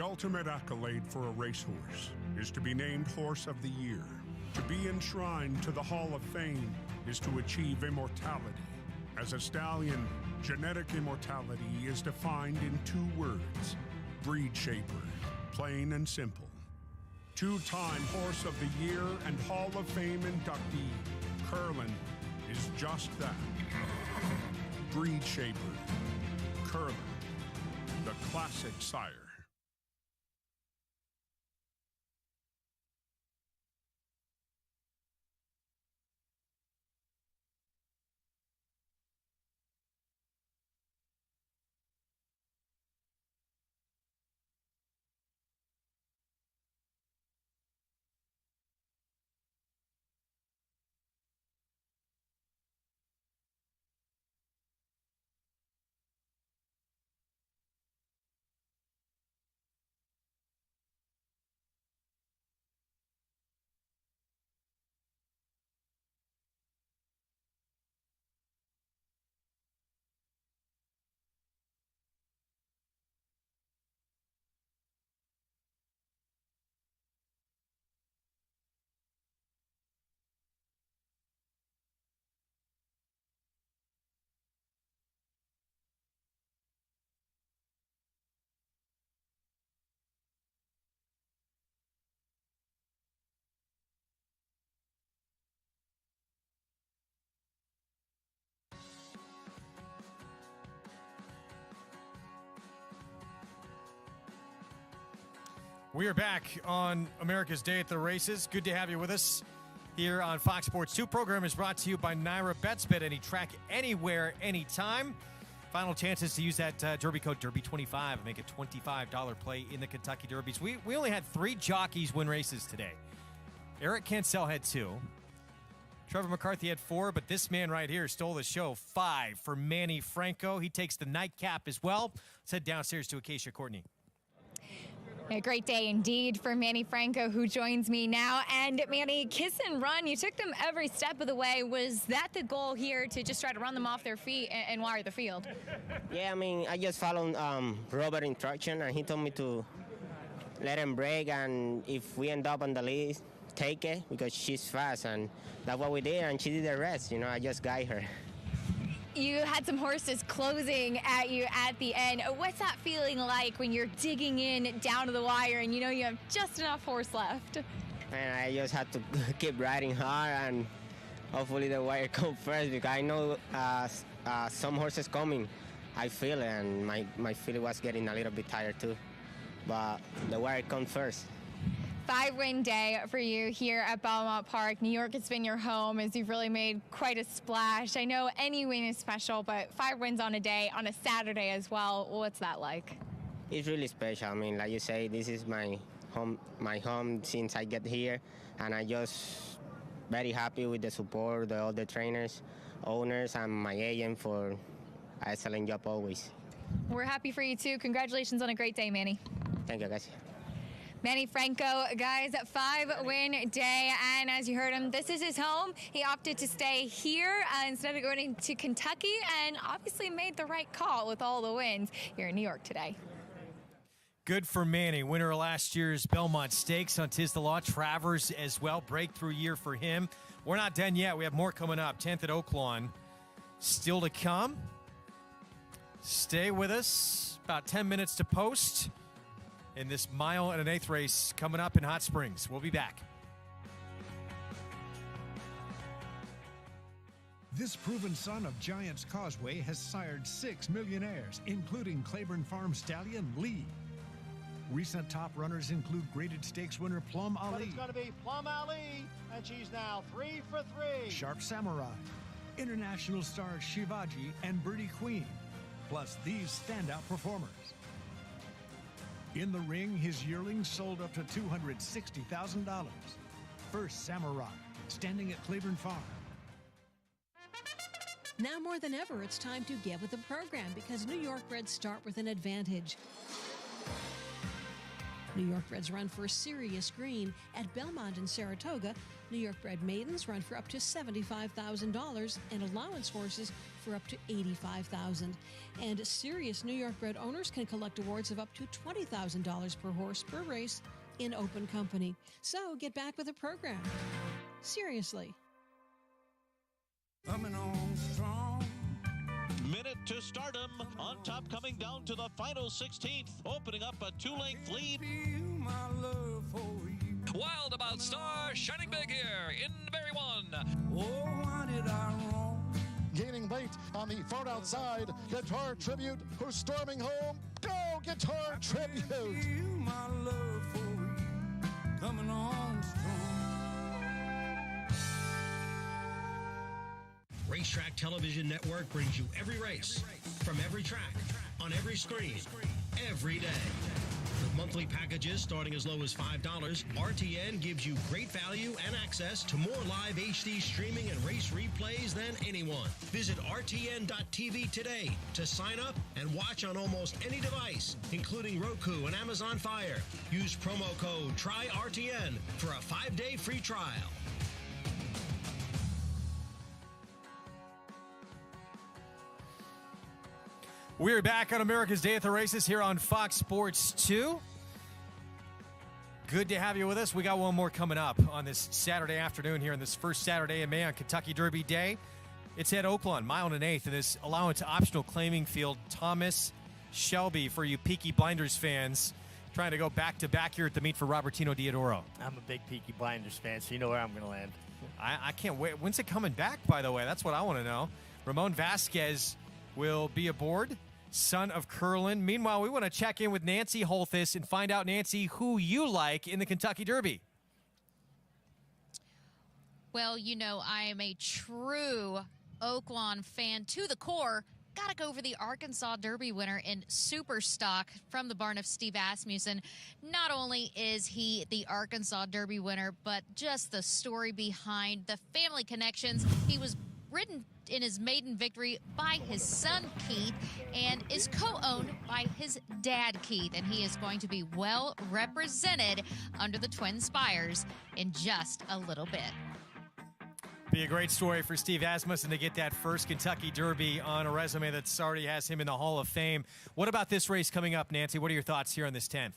ultimate accolade for a racehorse is to be named Horse of the Year. To be enshrined to the Hall of Fame is to achieve immortality. As a stallion, genetic immortality is defined in 2 words: breed shaper, plain and simple. 2-time Horse of the Year and Hall of Fame inductee, Curlin, is just that. Breed shaper, Curlin, the classic sire. We are back on America's Day at the Races. Good to have you with us here on Fox Sports 2. Program is brought to you by Naira Bets. Bet any track, anywhere, anytime. Final chances to use that Derby code Derby25 and make a $25 play in the Kentucky Derbies. We only had 3 jockeys win races today. Eric Cancel had 2. Trevor McCarthy had 4, but this man right here stole the show. 5 for Manny Franco. He takes the nightcap as well. Let's head downstairs to Acacia Courtney. A great day indeed for Manny Franco, who joins me now. And Manny, kiss and run, you took them every step of the way. Was that the goal here, to just try to run them off their feet and wire the field? Yeah, I mean, I just followed Robert's instruction, and he told me to let him break, and if we end up on the lead, take it, because she's fast, and that's what we did, and she did the rest. You know, I just guide her. You had some horses closing at you at the end. What's that feeling like when you're digging in down to the wire and you know you have just enough horse left? And I just had to keep riding hard, and hopefully the wire comes first, because I know some horses coming. I feel it, and my feet was getting a little bit tired too. But the wire comes first. 5-win day for you here at Belmont Park. New York has been your home, as you've really made quite a splash. I know any win is special, but 5 wins on a day, on a Saturday as well. What's that like? It's really special. I mean, like you say, this is my home since I get here, and I just very happy with the support, all the trainers, owners, and my agent for an excellent job always. We're happy for you too. Congratulations on a great day, Manny. Thank you, guys. Manny Franco, guys, 5-win day, and as you heard him, this is his home. He opted to stay here instead of going to Kentucky, and obviously made the right call with all the wins here in New York today. Good for Manny, winner of last year's Belmont Stakes on Tis the Law. Travers as well, breakthrough year for him. We're not done yet. We have more coming up. 10th at Oaklawn, still to come. Stay with us. About 10 minutes to post in this 1 1/8 race coming up in Hot Springs. We'll be back. This proven son of Giants Causeway has sired 6 millionaires, including Claiborne Farm stallion Lee. Recent top runners include graded stakes winner Plum Ali. But it's going to be Plum Ali, and she's now 3 for 3. Sharp Samurai, international stars Shivaji and Birdie Queen, plus these standout performers. In the ring, his yearlings sold up to $260,000. First Samurai, standing at Claiborne Farm. Now more than ever, it's time to get with the program, because New York Reds start with an advantage. New York breds run for serious green at Belmont and Saratoga. New York bred maidens run for up to $75,000 and allowance horses for up to $85,000. And serious New York bred owners can collect awards of up to $20,000 per horse per race in open company. So get back with the program. Seriously. Coming on strong. Minute to stardom. On top, coming down to the final 16th, opening up a 2-length lead. My love for you. Wild About Star, shining big here in Berry 1. Oh, why did I wrong? Gaining weight on the far outside. Guitar Tribute, who's storming home. Go, Guitar Tribute! My love for you. Coming on strong. Racetrack Television Network brings you every race, from every track, on every screen, every day. With monthly packages starting as low as $5, RTN gives you great value and access to more live HD streaming and race replays than anyone. Visit RTN.tv today to sign up and watch on almost any device, including Roku and Amazon Fire. Use promo code TRYRTN for a 5-day free trial. We're back on America's Day at the Races here on Fox Sports 2. Good to have you with us. We got one more coming up on this Saturday afternoon here on this first Saturday in May on Kentucky Derby Day. It's at Oaklawn, mile and an eighth, in this allowance optional claiming field. Thomas Shelby, for you Peaky Blinders fans, trying to go back-to-back here at the meet for Robertino Diodoro. I'm a big Peaky Blinders fan, so you know where I'm going to land. I can't wait. When's it coming back, by the way? That's what I want to know. Ramon Vasquez will be aboard, son of Curlin. Meanwhile, we want to check in with Nancy Holthus and find out, Nancy, who you like in the Kentucky Derby. Well, you know, I am a true Oaklawn fan to the core. Got to go for the Arkansas Derby winner in super stock from the barn of Steve Asmussen. Not only is he the Arkansas Derby winner, but just the story behind the family connections. He was ridden in his maiden victory by his son Keith and is co-owned by his dad Keith, and he is going to be well represented under the twin spires in just a little bit. Be a great story for Steve Asmussen to get that first Kentucky Derby on a resume that already has him in the Hall of Fame. What about this race coming up, Nancy? What are your thoughts here on this 10th?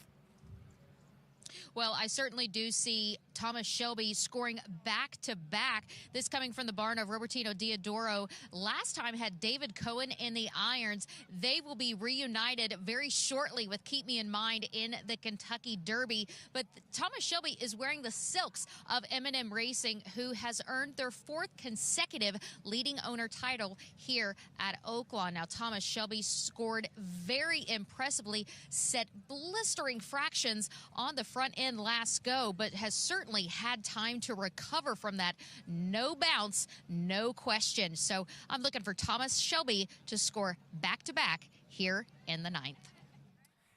Well, I certainly do see Thomas Shelby scoring back-to-back. This coming from the barn of Robertino Diodoro. Last time had David Cohen in the irons. They will be reunited very shortly with Keep Me in Mind in the Kentucky Derby. But Thomas Shelby is wearing the silks of M&M Racing, who has earned their 4th consecutive leading owner title here at Oaklawn. Now, Thomas Shelby scored very impressively, set blistering fractions on the front end last go, but has certainly had time to recover from that. No bounce, no question. So I'm looking for Thomas Shelby to score back-to-back here in the 9th.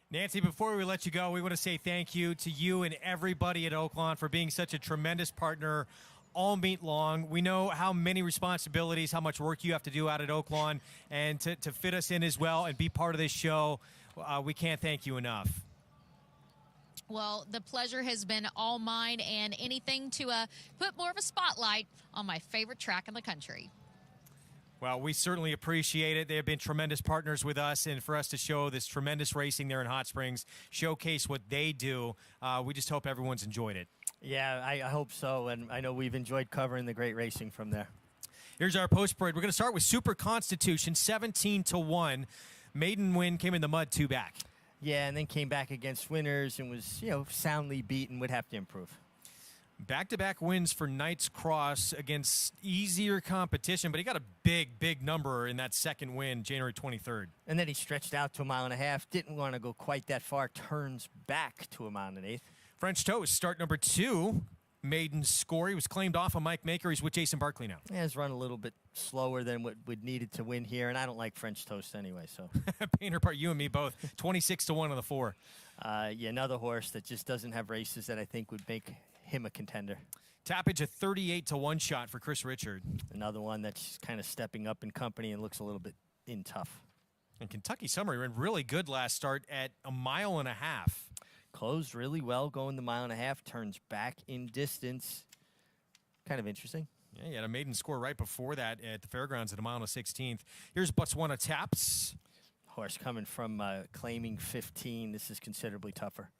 Nancy, before we let you go, we want to say thank you to you and everybody at Oaklawn for being such a tremendous partner all meet long. We know how many responsibilities, how much work you have to do out at Oaklawn, and to fit us in as well and be part of this show. We can't thank you enough. Well, the pleasure has been all mine, and anything to put more of a spotlight on my favorite track in the country. Well, we certainly appreciate it. They have been tremendous partners with us, and for us to show this tremendous racing there in Hot Springs, showcase what they do, we just hope everyone's enjoyed it. Yeah, I hope so, and I know we've enjoyed covering the great racing from there. Here's our post-parade. We're going to start with Super Constitution, 17-1. Maiden win, came in the mud, 2 back. Yeah, and then came back against winners and was, soundly beaten, would have to improve. Back-to-back wins for Knights Cross against easier competition, but he got a big number in that second win, January 23rd. And then he stretched out to a mile and a half, didn't want to go quite that far, turns back to a mile and an eighth. French Toast, start number 2. Maiden score. He was claimed off of Mike Maker. He's with Jason Barkley now. Yeah, he's run a little bit slower than what would needed to win here, and I don't like French Toast anyway. So, Painter part, you and me both. 26-1 on the 4. Yeah, another horse that just doesn't have races that I think would make him a contender. Tappage, a 38-1 shot for Chris Richard. Another one that's kind of stepping up in company and looks a little bit tough. And Kentucky Summer ran really good last start at a mile and a half. closed really well going the 1.5 miles, turns back in distance. Kind of interesting. Yeah, he had a maiden score right before that at the fairgrounds at 1.16 miles. Here's Botswana Taps. Horse coming from claiming 15. This is considerably tougher.